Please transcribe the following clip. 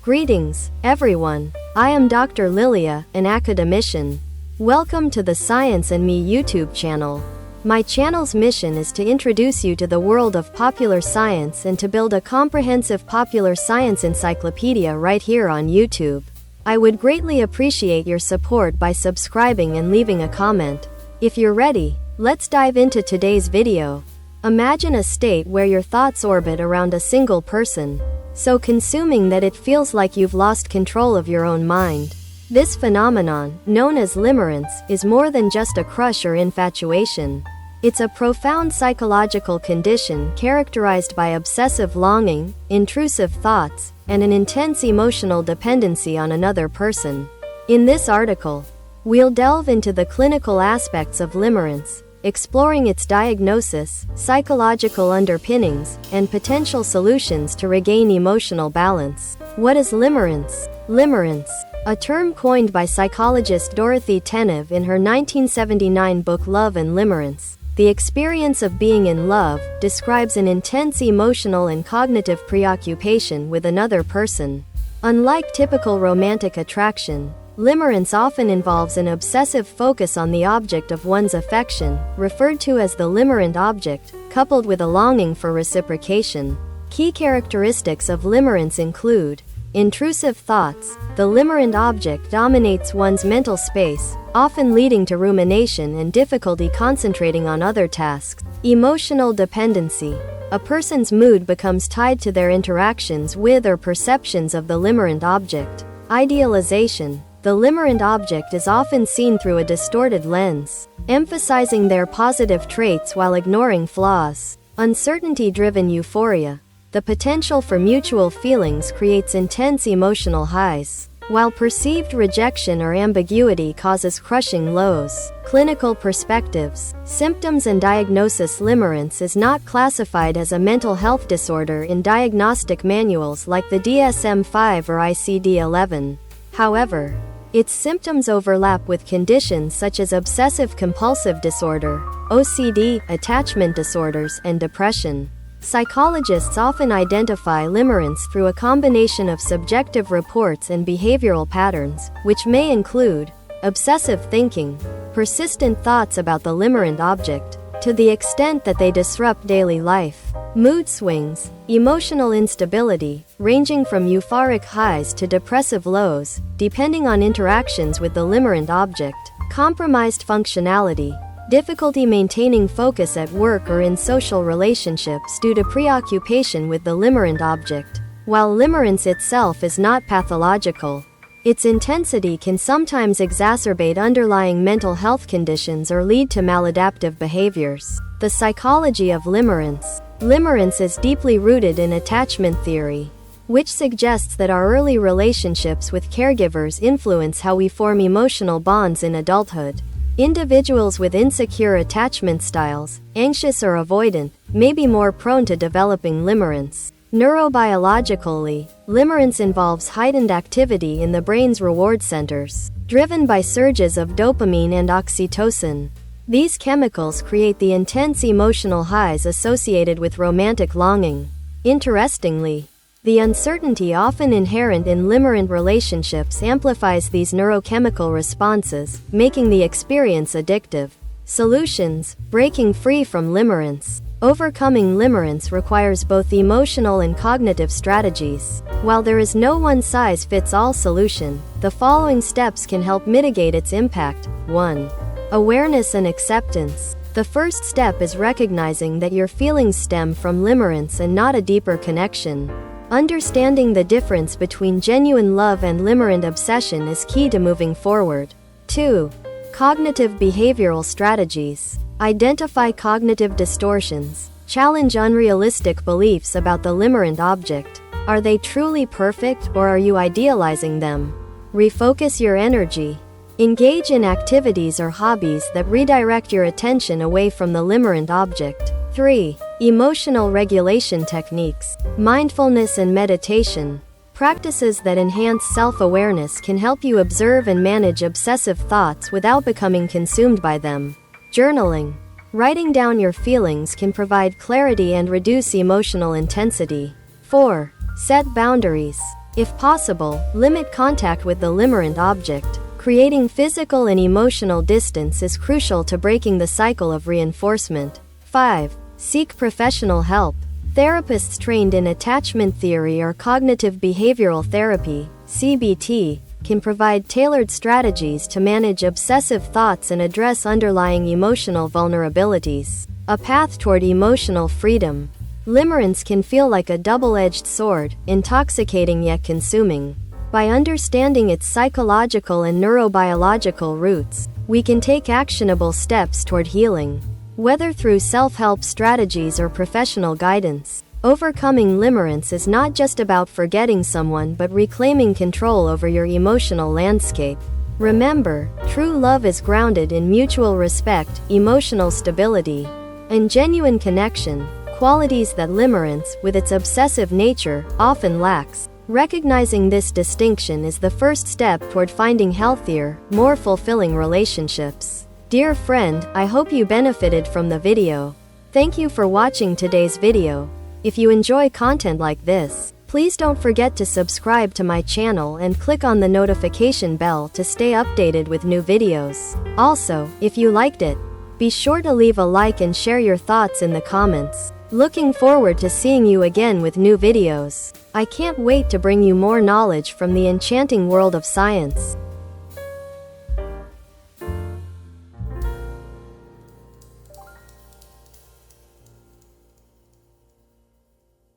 Greetings, everyone. I am Dr. Lilia, an academician. Welcome to the Science and Me YouTube channel. My channel's mission is to introduce you to the world of popular science and to build a comprehensive popular science encyclopedia right here on YouTube. I would greatly appreciate your support by subscribing and leaving a comment. If you're ready, let's dive into today's video. Imagine a state where your thoughts orbit around a single person, so consuming that it feels like you've lost control of your own mind. This phenomenon, known as limerence, is more than just a crush or infatuation. It's a profound psychological condition characterized by obsessive longing, intrusive thoughts, and an intense emotional dependency on another person. In this article, we'll delve into the clinical aspects of limerence, exploring its diagnosis, psychological underpinnings, and potential solutions to regain emotional balance. What is limerence? Limerence, a term coined by psychologist Dorothy Tenev in her 1979 book Love and Limerence, The Experience of Being in Love, describes an intense emotional and cognitive preoccupation with another person. Unlike typical romantic attraction, limerence often involves an obsessive focus on the object of one's affection, referred to as the limerent object, coupled with a longing for reciprocation. Key characteristics of limerence include intrusive thoughts. The limerent object dominates one's mental space, often leading to rumination and difficulty concentrating on other tasks. Emotional dependency. A person's mood becomes tied to their interactions with or perceptions of the limerent object. Idealization. The limerent object is often seen through a distorted lens, emphasizing their positive traits while ignoring flaws. Uncertainty-driven euphoria. The potential for mutual feelings creates intense emotional highs, while perceived rejection or ambiguity causes crushing lows. Clinical perspectives. Symptoms and diagnosis. Limerence is not classified as a mental health disorder in diagnostic manuals like the DSM-5 or ICD-11. However, its symptoms overlap with conditions such as obsessive-compulsive disorder, OCD, attachment disorders, and depression. Psychologists often identify limerence through a combination of subjective reports and behavioral patterns, which may include obsessive thinking, persistent thoughts about the limerent object, to the extent that they disrupt daily life, mood swings, emotional instability, ranging from euphoric highs to depressive lows, depending on interactions with the limerent object, compromised functionality, difficulty maintaining focus at work or in social relationships due to preoccupation with the limerent object. While limerence itself is not pathological, its intensity can sometimes exacerbate underlying mental health conditions or lead to maladaptive behaviors. The psychology of limerence. Limerence is deeply rooted in attachment theory, which suggests that our early relationships with caregivers influence how we form emotional bonds in adulthood. Individuals with insecure attachment styles, anxious or avoidant, may be more prone to developing limerence. Neurobiologically, limerence involves heightened activity in the brain's reward centers, driven by surges of dopamine and oxytocin. These chemicals create the intense emotional highs associated with romantic longing. Interestingly, the uncertainty often inherent in limerent relationships amplifies these neurochemical responses, making the experience addictive. Solutions. Breaking free from limerence. Overcoming limerence requires both emotional and cognitive strategies. While there is no one-size-fits-all solution, the following steps can help mitigate its impact. 1. Awareness and acceptance. The first step is recognizing that your feelings stem from limerence and not a deeper connection. Understanding the difference between genuine love and limerent obsession is key to moving forward. 2. Cognitive behavioral strategies. Identify cognitive distortions. Challenge unrealistic beliefs about the limerent object. Are they truly perfect, or are you idealizing them? Refocus your energy. Engage in activities or hobbies that redirect your attention away from the limerent object. 3. Emotional regulation techniques. Mindfulness and meditation. Practices that enhance self-awareness can help you observe and manage obsessive thoughts without becoming consumed by them. Journaling. Writing down your feelings can provide clarity and reduce emotional intensity. 4. Set boundaries. If possible, limit contact with the limerent object. Creating physical and emotional distance is crucial to breaking the cycle of reinforcement. 5. Seek professional help. Therapists trained in attachment theory or cognitive behavioral therapy, CBT, can provide tailored strategies to manage obsessive thoughts and address underlying emotional vulnerabilities. A path toward emotional freedom. Limerence can feel like a double-edged sword, intoxicating yet consuming. By understanding its psychological and neurobiological roots, we can take actionable steps toward healing. Whether through self-help strategies or professional guidance, overcoming limerence is not just about forgetting someone but reclaiming control over your emotional landscape. Remember, true love is grounded in mutual respect, emotional stability, and genuine connection, qualities that limerence, with its obsessive nature, often lacks. Recognizing this distinction is the first step toward finding healthier, more fulfilling relationships. Dear friend, I hope you benefited from the video. Thank you for watching today's video. If you enjoy content like this, please don't forget to subscribe to my channel and click on the notification bell to stay updated with new videos. Also, if you liked it, be sure to leave a like and share your thoughts in the comments. Looking forward to seeing you again with new videos. I can't wait to bring you more knowledge from the enchanting world of science.